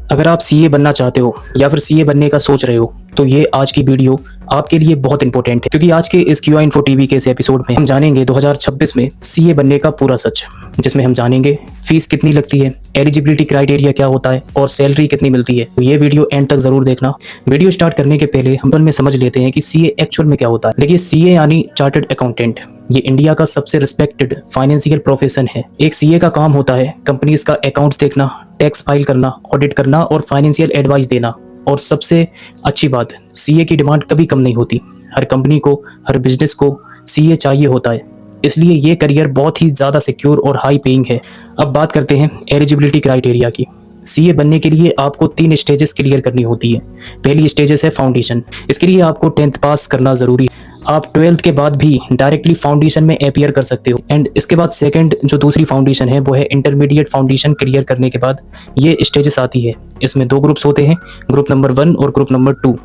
अगर आप सीए बनना चाहते हो या फिर सीए बनने का सोच रहे हो तो ये आज की वीडियो आपके लिए बहुत इंपॉर्टेंट है, क्योंकि आज के इस क्यूआई इन्फो टीवी के इस एपिसोड में हम जानेंगे 2026 में सीए बनने का पूरा सच, जिसमें हम जानेंगे फीस कितनी लगती है, एलिजिबिलिटी क्राइटेरिया क्या होता है और सैलरी कितनी मिलती है। तो ये वीडियो एंड तक जरूर देखना। वीडियो स्टार्ट करने के पहले हम में समझ लेते हैं कि सीए एक्चुअल में क्या होता है। देखिए, सीए यानी चार्टर्ड अकाउंटेंट, ये इंडिया का सबसे रिस्पेक्टेड फाइनेंशियल प्रोफेशन है। एक सीए का काम होता है कंपनीज का अकाउंट्स देखना, टैक्स फाइल करना, ऑडिट करना और फाइनेंशियल एडवाइस देना। और सबसे अच्छी बात, सीए की डिमांड कभी कम नहीं होती। हर कंपनी को, हर बिजनेस को सीए चाहिए होता है, इसलिए ये करियर बहुत ही ज़्यादा सिक्योर और हाई पेइंग है। अब बात करते हैं एलिजिबिलिटी क्राइटेरिया की। सीए बनने के लिए आपको 3 स्टेजेस क्लियर करनी होती है। पहली स्टेजेस है फाउंडेशन। इसके लिए आपको 10th पास करना ज़रूरी है। आप 12th के बाद भी डायरेक्टली फाउंडेशन में अपीयर कर सकते हो। एंड इसके बाद सेकंड जो दूसरी फाउंडेशन है वो है इंटरमीडिएट फाउंडेशन क्लियर करने के बाद ये स्टेजेस आती है। इसमें 2 ग्रुप्स होते हैं, ग्रुप नंबर 1 और ग्रुप नंबर 2।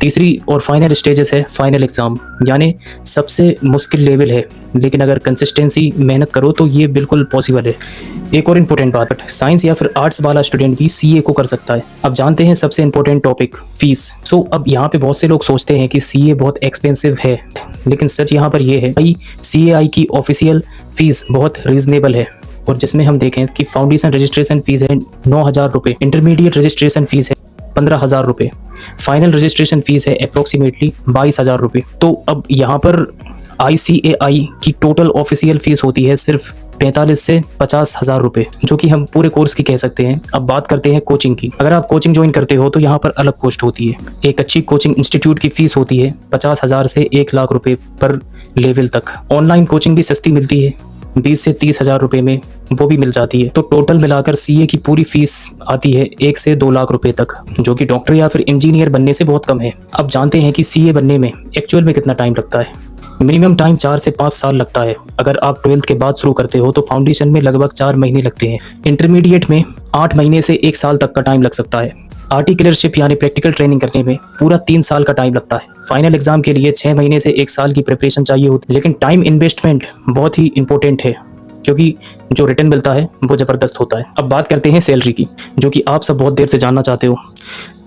तीसरी और फाइनल स्टेजेस है फाइनल एग्जाम, यानी सबसे मुश्किल लेवल है, लेकिन अगर कंसिस्टेंसी मेहनत करो तो ये बिल्कुल पॉसिबल है। एक और इम्पोर्टेंट बात, साइंस या फिर आर्ट्स वाला स्टूडेंट भी सीए को कर सकता है। अब जानते हैं सबसे इम्पोर्टेंट टॉपिक, फीस। अब यहाँ पे बहुत से लोग सोचते हैं कि सीए बहुत एक्सपेंसिव है, लेकिन सच यहाँ पर यह है भाई, सीएआई की ऑफिशियल फीस बहुत रीजनेबल है। और जिसमें हम देखें कि फाउंडेशन रजिस्ट्रेशन फीस है 9,000 रुपये, इंटरमीडिएट रजिस्ट्रेशन फीस है 15,000 रुपये, फाइनल रजिस्ट्रेशन फीस है अप्रोक्सीमेटली 22,000 रुपये। तो अब यहाँ पर आईसीएआई की टोटल ऑफिशियल फीस होती है सिर्फ 45 से 50,000 रुपये, जो कि हम पूरे कोर्स की कह सकते हैं। अब बात करते हैं कोचिंग की। अगर आप कोचिंग ज्वाइन करते हो तो यहाँ पर अलग कॉस्ट होती है। एक अच्छी कोचिंग इंस्टीट्यूट की फीस होती है 50,000 से 1 लाख रुपये पर लेवल तक। ऑनलाइन कोचिंग भी सस्ती मिलती है, 20 से 30,000 रुपये में वो भी मिल जाती है। तो टोटल मिलाकर सीए की पूरी फीस आती है 1 से 2 लाख रुपए तक, जो कि डॉक्टर या फिर इंजीनियर बनने से बहुत कम है। अब जानते हैं कि सीए बनने में एक्चुअल में कितना टाइम लगता है। मिनिमम टाइम 4 से 5 साल लगता है। अगर आप 12th के बाद शुरू करते हो तो फाउंडेशन में लगभग 4 महीने लगते हैं। इंटरमीडिएट में 8 महीने से 1 साल तक का टाइम लग सकता है। आरटी क्लियरशिप यानी प्रैक्टिकल ट्रेनिंग करने में पूरा 3 साल का टाइम लगता है। फाइनल एग्जाम के लिए 6 महीने से 1 साल की प्रिपरेशन चाहिए होती है। लेकिन टाइम इन्वेस्टमेंट बहुत ही इंपॉर्टेंट है, क्योंकि जो रिटर्न मिलता है वो ज़बरदस्त होता है। अब बात करते हैं सैलरी की, जो कि आप सब बहुत देर से जानना चाहते हो।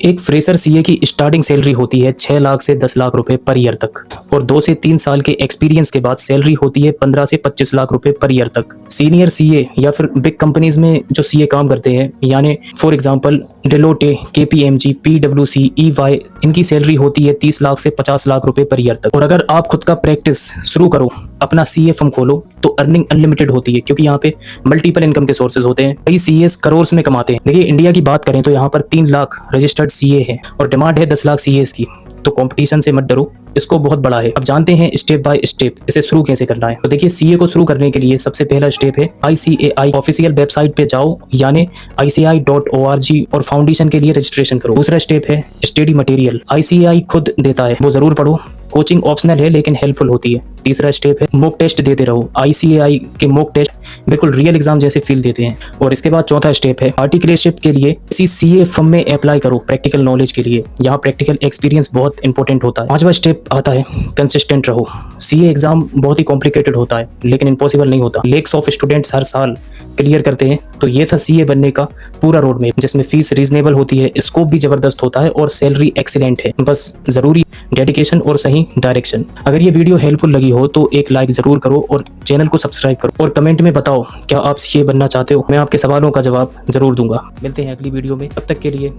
एक फ्रेशर सीए की स्टार्टिंग सैलरी होती है 6 लाख से 10 लाख रुपए पर ईयर तक, और 2 से 3 साल के एक्सपीरियंस के बाद सैलरी होती है 15 से 25 लाख रुपए पर ईयर तक। सीनियर सीए या फिर बिग कंपनीज में जो सीए काम करते हैं, यानी फॉर एग्जांपल डेलोटे, केपीएमजी, पीडब्ल्यूसी, ईवाई, इनकी सैलरी होती है 30 लाख से 50 लाख रुपए पर ईयर तक। और अगर आप खुद का प्रैक्टिस शुरू करो, अपना सीए फर्म खोलो, तो अर्निंग अनलिमिटेड होती है, क्योंकि यहाँ पे मल्टीपल इनकम के सोर्सेज होते हैं। कई सीएस करोड़ में कमाते हैं। देखिए, इंडिया की बात करें तो यहाँ पर 3 लाख रजिस्टर्ड सीए है और डिमांड है 10 लाख सीएस की। तो कंपटीशन से मत डरो, इसको बहुत बड़ा है। अब जानते हैं स्टेप बाय स्टेप इसे शुरू कैसे करना है। तो देखिए, सीए को शुरू करने के लिए सबसे पहला स्टेप है आईसीएआई ऑफिशियल वेबसाइट पे जाओ, यानी ICAI.org, और फाउंडेशन के लिए रजिस्ट्रेशन करो। दूसरा स्टेप है स्टडी मटेरियल, आईसीएआई खुद देता है, वो जरूर पढ़ो। कोचिंग ऑप्शनल है लेकिन हेल्पफुल होती है। तीसरा स्टेप है मॉक टेस्ट देते रहो। आईसीएआई के मॉक टेस्ट बिल्कुल रियल एग्जाम जैसे फील देते हैं। और इसके बाद चौथा स्टेप है आर्टिकलशिप के लिए किसी सीए फर्म में अप्लाई करो प्रैक्टिकल नॉलेज के लिए। यहाँ प्रैक्टिकल एक्सपीरियंस बहुत इंपॉर्टेंट होता है। पांचवा स्टेप आता है कंसिस्टेंट रहो। सीए एग्जाम बहुत ही कॉम्प्लिकेटेड होता है, लेकिन इम्पॉसिबल नहीं होता। लेक्स ऑफ स्टूडेंट्स हर साल क्लियर करते हैं। तो ये था सीए बनने का पूरा रोड मैप, जिसमें फीस रीजनेबल होती है, स्कोप भी जबरदस्त होता है और सैलरी एक्सीलेंट है। बस जरूरी डेडिकेशन और सही डायरेक्शन। अगर ये वीडियो हेल्पफुल लगी हो तो एक लाइक जरूर करो और चैनल को सब्सक्राइब करो, और कमेंट में बताओ क्या आप सीए बनना चाहते हो। मैं आपके सवालों का जवाब जरूर दूंगा। मिलते हैं अगली वीडियो में, तब तक के लिए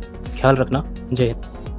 ख्याल रखना। जय हिंद।